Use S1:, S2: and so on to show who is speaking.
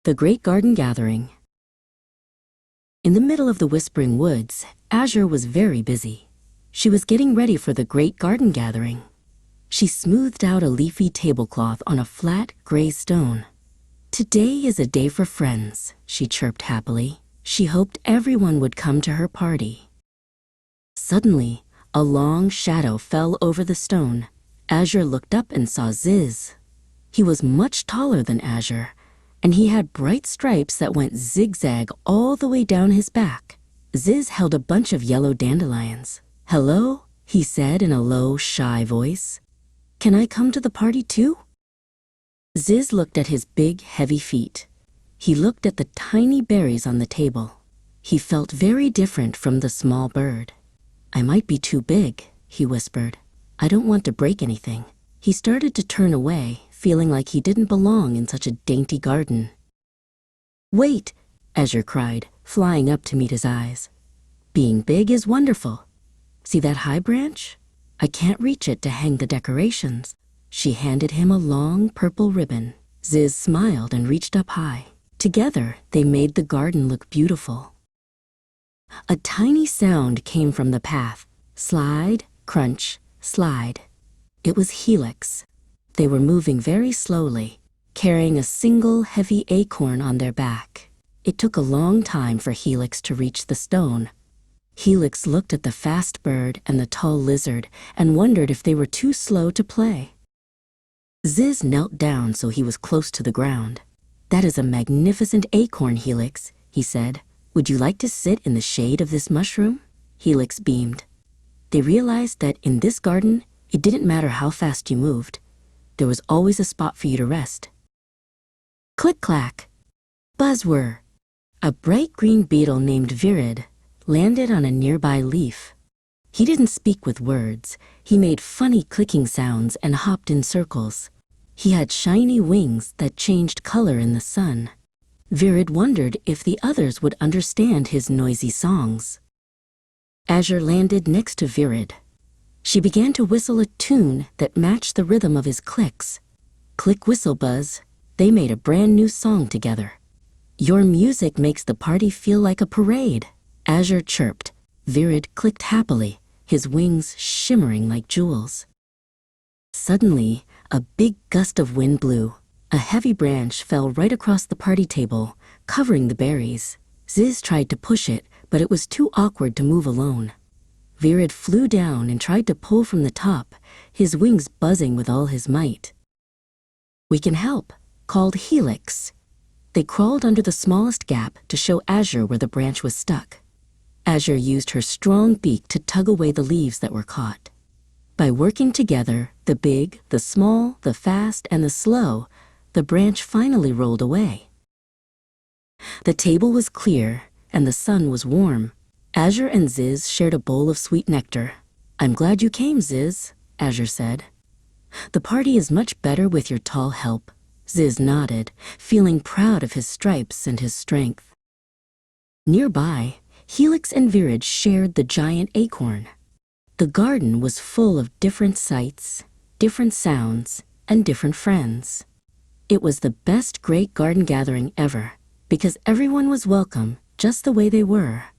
S1: The Great Garden Gathering. In the middle of the Whispering Woods, Azure was very busy. She was getting ready for the Great Garden Gathering. She smoothed out a leafy tablecloth on a flat, gray stone. "Today is a day for friends," she chirped happily. She hoped everyone would come to her party. Suddenly, a long shadow fell over the stone. Azure looked up and saw Zizz. He was much taller than Azure, and he had bright stripes that went zigzag all the way down his back. Zizz held a bunch of yellow dandelions. "Hello," he said in a low, shy voice. "Can I come to the party too?" Zizz looked at his big, heavy feet. He looked at the tiny berries on the table. He felt very different from the small bird. "I might be too big," he whispered. "I don't want to break anything." He started to turn away, feeling like he didn't belong in such a dainty garden. "Wait," Azure cried, flying up to meet his eyes. "Being big is wonderful. See that high branch? I can't reach it to hang the decorations." She handed him a long purple ribbon. Zizz smiled and reached up high. Together, they made the garden look beautiful. A tiny sound came from the path. Slide, crunch, slide. It was Helix. They were moving very slowly, carrying a single heavy acorn on their back. It took a long time for Helix to reach the stone. Helix looked at the fast bird and the tall lizard and wondered if they were too slow to play. Zizz knelt down so he was close to the ground. "That is a magnificent acorn, Helix," he said. "Would you like to sit in the shade of this mushroom?" Helix beamed. They realized that in this garden, it didn't matter how fast you moved. There was always a spot for you to rest. Click-clack! Buzz-whir! A bright green beetle named Virid landed on a nearby leaf. He didn't speak with words. He made funny clicking sounds and hopped in circles. He had shiny wings that changed color in the sun. Virid wondered if the others would understand his noisy songs. Azure landed next to Virid. She began to whistle a tune that matched the rhythm of his clicks. Click, whistle, buzz. They made a brand new song together. "Your music makes the party feel like a parade," Azure chirped. Virid clicked happily, his wings shimmering like jewels. Suddenly, a big gust of wind blew. A heavy branch fell right across the party table, covering the berries. Zizz tried to push it, but it was too awkward to move alone. Virid flew down and tried to pull from the top, his wings buzzing with all his might. "We can help," called Helix. They crawled under the smallest gap to show Azure where the branch was stuck. Azure used her strong beak to tug away the leaves that were caught. By working together, the big, the small, the fast, and the slow, the branch finally rolled away. The table was clear, and the sun was warm. Azure and Zizz shared a bowl of sweet nectar. "I'm glad you came, Zizz," Azure said. "The party is much better with your tall help." Zizz nodded, feeling proud of his stripes and his strength. Nearby, Helix and Virid shared the giant acorn. The garden was full of different sights, different sounds, and different friends. It was the best Great Garden Gathering ever, because everyone was welcome just the way they were.